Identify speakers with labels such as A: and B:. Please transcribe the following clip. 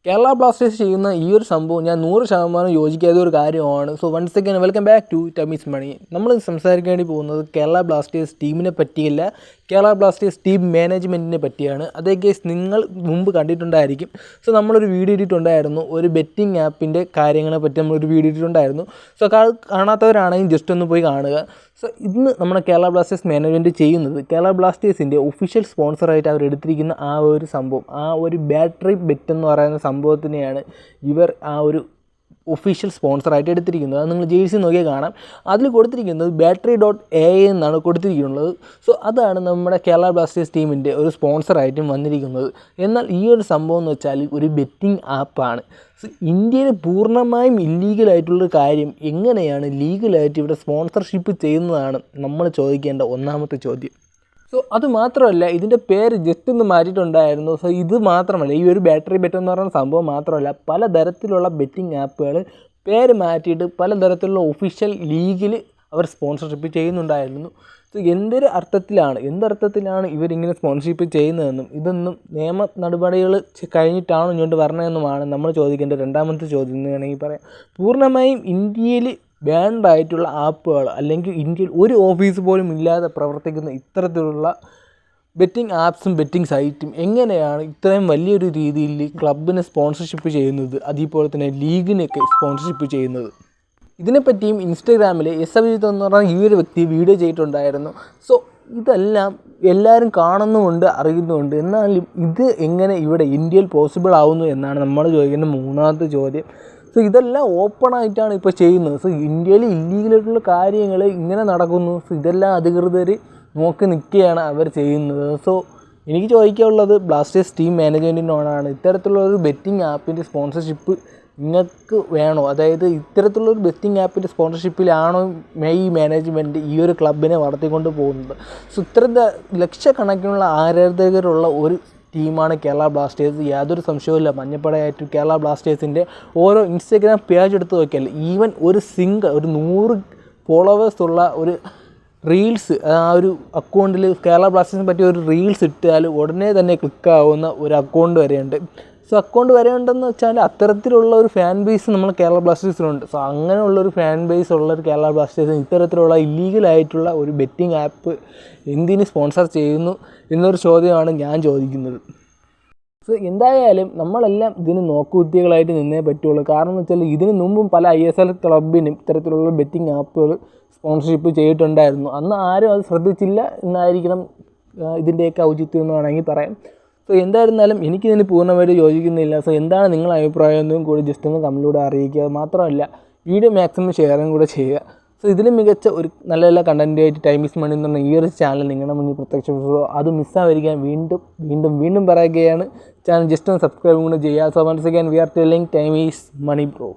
A: Kerala Blasters ചെയ്യുന്ന ഈ ഒരു സംഭവം ഞാൻ 100% യോജിക്കാത്ത ഒരു കാര്യമാണ്. So once again welcome back to Tammy's money. നമ്മൾ സംസാരിക്കാൻ വേണ്ടി പോകുന്നത് കേരള ബ്ലാസ്റ്റേഴ്സ് ടീമിനെ പറ്റിയല്ല, കേരള ബ്ലാസ്റ്റേഴ്സ് ടീം മാനേജ്മെൻറ്റിനെ പറ്റിയാണ്. അതേ കേസ് നിങ്ങൾ മുമ്പ് കണ്ടിട്ടുണ്ടായിരിക്കും. സോ നമ്മളൊരു വീഡിയോ ഇട്ടിട്ടുണ്ടായിരുന്നു, ഒരു ബെറ്റിംഗ് ആപ്പിൻ്റെ കാര്യങ്ങളെ പറ്റി നമ്മളൊരു വീഡിയോ ഇട്ടിട്ടുണ്ടായിരുന്നു. സോ കാണാത്തവരാണെങ്കിൽ ജസ്റ്റ് ഒന്ന് പോയി കാണുക. സോ ഇന്ന് നമ്മുടെ കേരള ബ്ലാസ്റ്റേഴ്സ് മാനേജ്മെൻറ്റ് ചെയ്യുന്നത് കേരള ബ്ലാസ്റ്റേഴ്സിൻ്റെ ഒഫീഷ്യൽ സ്പോൺസറായിട്ട് അവർ എടുത്തിരിക്കുന്ന ആ ഒരു സംഭവം, ആ ഒരു ബാറ്ററി ബെറ്റ് എന്ന് പറയുന്ന സംഭവത്തിനെയാണ് ഇവർ ആ ഒരു ഒഫീഷ്യൽ സ്പോൺസറായിട്ട് എടുത്തിരിക്കുന്നത്. അത് നിങ്ങൾ ജേഴ്സി നോക്കിയാൽ കാണാം. അതിൽ കൊടുത്തിരിക്കുന്നത് battery.ai എന്നാണ് കൊടുത്തിരിക്കുന്നത്. സോ അതാണ് നമ്മുടെ കേരള ബ്ലാസ്റ്റേഴ്സ് ടീമിൻ്റെ ഒരു സ്പോൺസറായിട്ടും വന്നിരിക്കുന്നത്. എന്നാൽ ഈ ഒരു സംഭവം എന്ന് വെച്ചാൽ ഒരു ബെറ്റിംഗ് ആപ്പാണ്. സോ ഇന്ത്യയിൽ പൂർണ്ണമായും ഇല്ലീഗലായിട്ടുള്ളൊരു കാര്യം എങ്ങനെയാണ് ലീഗലായിട്ട് ഇവിടെ സ്പോൺസർഷിപ്പ് ചെയ്യുന്നതാണ് നമ്മൾ ചോദിക്കേണ്ട ഒന്നാമത്തെ ചോദ്യം. സോ അത് മാത്രമല്ല, ഇതിൻ്റെ പേര് ജസ്റ്റ് ഒന്ന് മാറ്റിയിട്ടുണ്ടായിരുന്നു. സോ ഇത് മാത്രമല്ല, ഈ ഒരു ബാറ്ററി ബെറ്റ് എന്ന് പറയുന്ന സംഭവം മാത്രമല്ല, പലതരത്തിലുള്ള ബെറ്റിംഗ് ആപ്പുകൾ പേര് മാറ്റിയിട്ട് പലതരത്തിലുള്ള ഒഫീഷ്യൽ ലീഗിൽ അവർ സ്പോൺസർഷിപ്പ് ചെയ്യുന്നുണ്ടായിരുന്നു. സോ എന്തർത്ഥത്തിലാണ് ഇവരിങ്ങനെ സ്പോൺസർഷിപ്പ് ചെയ്യുന്നതെന്നും ഇതൊന്നും നിയമ നടപടികൾ കഴിഞ്ഞിട്ടാണോ ഇങ്ങോട്ട് വരണമെന്നുമാണ് നമ്മൾ ചോദിക്കേണ്ട രണ്ടാമത്തെ ചോദ്യം എന്ന് വേണമെങ്കിൽ പറയാം. പൂർണ്ണമായും ഇന്ത്യയിൽ ബാൻഡായിട്ടുള്ള ആപ്പുകൾ അല്ലെങ്കിൽ ഇന്ത്യയിൽ ഒരു ഓഫീസ് പോലും ഇല്ലാതെ പ്രവർത്തിക്കുന്ന ഇത്തരത്തിലുള്ള ബെറ്റിംഗ് ആപ്സും ബെറ്റിംഗ് സൈറ്റും എങ്ങനെയാണ് ഇത്രയും വലിയൊരു രീതിയിൽ ക്ലബിനെ സ്പോൺസർഷിപ്പ് ചെയ്യുന്നത്, അതേപോലെ തന്നെ ലീഗിനൊക്കെ സ്പോൺസർഷിപ്പ് ചെയ്യുന്നത്? ഇതിനെപ്പറ്റിയും ഇൻസ്റ്റാഗ്രാമിൽ അഭിജിത്ത് എന്ന് പറഞ്ഞാൽ ഈ ഒരു വ്യക്തി വീഡിയോ ചെയ്തിട്ടുണ്ടായിരുന്നു. സോ ഇതെല്ലാം എല്ലാവരും കാണുന്നുമുണ്ട്, അറിയുന്നുമുണ്ട്. എന്നാലും ഇത് എങ്ങനെ ഇവിടെ ഇന്ത്യയിൽ പോസിബിൾ ആവുന്നു എന്നാണ് നമ്മൾ ചോദിക്കുന്ന മൂന്നാമത്തെ ചോദ്യം. സോ ഇതെല്ലാം ഓപ്പണായിട്ടാണ് ഇപ്പോൾ ചെയ്യുന്നത്. സോ ഇന്ത്യയിൽ ഇല്ലീഗലായിട്ടുള്ള കാര്യങ്ങൾ ഇങ്ങനെ നടക്കുന്നു. സോ ഇതെല്ലാം അധികൃതർ നോക്കി നിൽക്കുകയാണ് അവർ ചെയ്യുന്നത്. സോ എനിക്ക് ചോദിക്കാനുള്ളത് ബ്ലാസ്റ്റേഴ്സ് ടീം മാനേജ്മെൻറ്റിനോടാണ്. ഇത്തരത്തിലുള്ളൊരു ബെറ്റിംഗ് ആപ്പിൻ്റെ സ്പോൺസർഷിപ്പ് നിങ്ങൾക്ക് വേണോ? അതായത് ഇത്തരത്തിലുള്ളൊരു ബെറ്റിംഗ് ആപ്പിൻ്റെ സ്പോൺസർഷിപ്പിലാണോ ഈ മാനേജ്മെൻറ്റ് ഈ ഒരു ക്ലബിനെ വളർത്തിക്കൊണ്ട് പോകുന്നത്? സോ ഇത്തരത്തെ ലക്ഷക്കണക്കിനുള്ള ആരാധകരുള്ള ഒരു ടീമാണ് കേരള ബ്ലാസ്റ്റേഴ്സ്. യാതൊരു സംശയവുമില്ല. മഞ്ഞപ്പടയായിട്ട് കേരള ബ്ലാസ്റ്റേഴ്സിൻ്റെ ഓരോ ഇൻസ്റ്റാഗ്രാം പേജ് എടുത്ത് നോക്കിയാൽ ഈവൻ ഒരു 100 ഫോളോവേഴ്സ് ഉള്ള ഒരു റീൽസ്, ആ ഒരു അക്കൗണ്ടിൽ കേരള ബ്ലാസ്റ്റേഴ്സിനെ പറ്റി ഒരു റീൽസ് ഇട്ടാൽ ഉടനെ തന്നെ ക്ലിക്കാവുന്ന ഒരു അക്കൗണ്ട് വരെയുണ്ട്. സോ അക്കൗണ്ട് വരെയുണ്ടെന്ന് വെച്ചാൽ അത്തരത്തിലുള്ള ഒരു ഫാൻ ബേസ് നമ്മൾ കേരള ബ്ലാസ്റ്റേഴ്സിനുണ്ട്. സോ അങ്ങനെയുള്ളൊരു ഫാൻ ബേസ് ഉള്ളൊരു കേരള ബ്ലാസ്റ്റേഴ്സിന് ഇത്തരത്തിലുള്ള ഇല്ലീഗലായിട്ടുള്ള ഒരു ബെറ്റിംഗ് ആപ്പ് എന്തിന് സ്പോൺസർ ചെയ്യുന്നു എന്നൊരു ചോദ്യമാണ് ഞാൻ ചോദിക്കുന്നത്. സോ എന്തായാലും നമ്മളെല്ലാം ഇതിന് നോക്കുകുത്തികളായിട്ട് നിന്നേ പറ്റുള്ളൂ. കാരണം എന്ന് വെച്ചാൽ ഇതിന് മുമ്പും പല ISL ക്ലബിനും ഇത്തരത്തിലുള്ള ബെറ്റിംഗ് ആപ്പുകൾ സ്പോൺസർഷിപ്പ് ചെയ്തിട്ടുണ്ടായിരുന്നു. അന്ന് ആരും അത് ശ്രദ്ധിച്ചില്ല എന്നായിരിക്കണം ഇതിൻ്റെയൊക്കെ ഔചിത്യം എന്ന് വേണമെങ്കിൽ പറയാം. സോ എന്തായിരുന്നാലും എനിക്കിതിന് പൂർണ്ണമായിട്ട് യോജിക്കുന്നില്ല. സോ എന്താണ് നിങ്ങളുടെ അഭിപ്രായം എന്നും കൂടി ജസ്റ്റ് ഒന്ന് കമൻറ്റിലൂടെ അറിയിക്കുക. മാത്രമല്ല വീഡിയോ മാക്സിമം ഷെയറും കൂടെ ചെയ്യുക. സോ ഇതിലും മികച്ച ഒരു നല്ല നല്ല കണ്ടൻറ്റായിട്ട് ടൈമീസ് മണി എന്ന് പറഞ്ഞ ഈ ഒരു ചാനൽ നിങ്ങളുടെ മുന്നിൽ പ്രത്യക്ഷപ്പെടുക. അത് മിസ്സാവാതിരിക്കാൻ വീണ്ടും പറയുകയാണ്. ചാനൽ ജസ്റ്റ് ഒന്ന് സബ്സ്ക്രൈബും കൂടെ ചെയ്യുക. So once again we are telling Timmy's money bro.